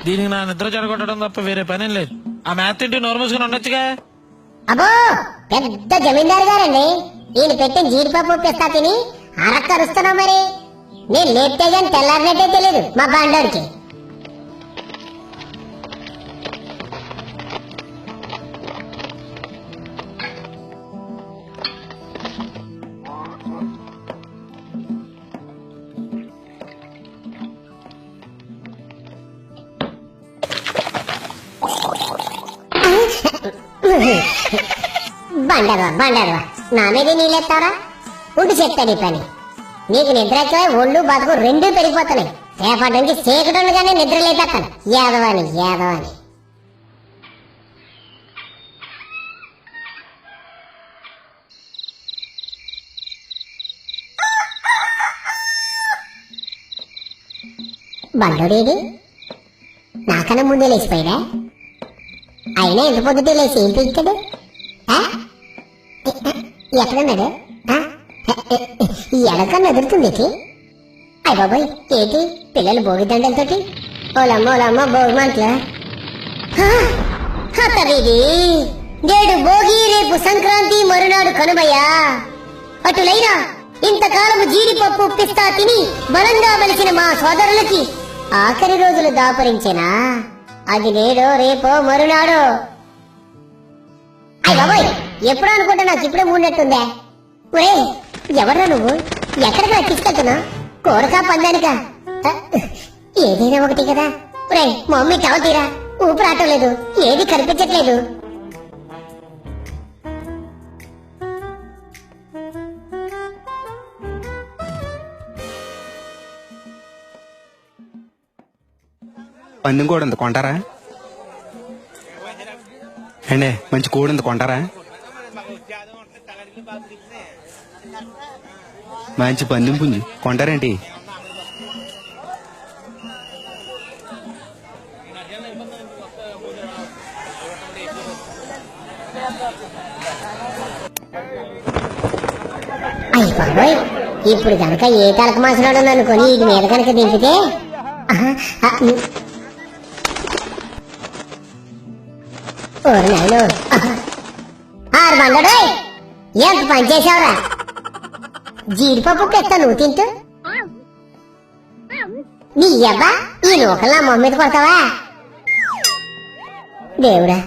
దీనికి నా నిద్ర చెడగొట్టడం తప్ప వేరే పనేం లేదు. ఆ మ్యాథ్ తింటూ నోరు మూసుకుని ఉండొచ్చుగా. అబ్బో పెద్ద జమీందారు గారండి, ఈయన పెట్టిన జీడిపప్పు పిస్తా తిని అరక్కరుస్తున్నా. మరి నేను లేపితే గాని తెల్లారినట్టే తెలియదు మా బాండోడికి. బండర్వా నా మీద నీళ్ళెత్తావరా? ఉండి చెప్తాను ఈ పని. నీకు నిద్ర వచ్చే ఒళ్ళు బతుకు రెండూ పెరిగిపోతున్నాయి. రేపటి నుంచి చీకటుండగానే నిద్ర లేపేస్తాను. యాదవాని బండోడేది నాకన్నా ముందే లేచిపోయాడా? అయినా ఎంత పొద్దుటే లేచి ఏం పీక్తాడు? ఎక్కడున్నాడు? ఈ ఎడకన్నా ఎదురుతుంది. అయ్య బాబాయ్, ఏంటి పిల్లలు భోగి దండలతోటి? ఓలమ్మ భోగిమంటలా? అతనిది నేడు భోగి, రేపు సంక్రాంతి, మరునాడు కనుమయ్యా. అటులైనా ఇంతకాలము జీడిపప్పు పిస్తా తిని బలంగా బలిసిన మా సోదరులకి ఆఖరి రోజులు దాపరించేనా? అది నేడో రేపో మరునాడో. అయ్య బాబాయ్, ఎప్పుడో అనుకుంటా నాకు ఇప్పుడే మూడినట్టుందే. ఒరే ఎవర్రా నువ్వు? ఎక్కడికి నాకు తీసుకెళ్తున్నావు? కూరకా పందానికా? ఏదైనా ఒకటి కదా. ఒరే మా మమ్మీ తాగుతీరా, ఊపిరాటం లేదు, ఏది కనిపించట్లేదు. పందెం కూడా ఉంది, కొంటారా? అండి మంచి కోడి ఉంది, కొంటారా? మంచి పందెం పుంజు కొంటారేంటి? అయ్య బాబోయ్, ఇప్పుడు కనుక ఏ తలక మాసనాడు అనుకొని ఇది మీద కనుక దింపితే ఆరు బండడు ఎంత పని చేసావురా? జీడిపప్పు పెస్తా నువ్వు తింటూ నీ అబ్బా ఈ లోకల్లా మొమ్మ మీద కొడతావా? దేవుడా,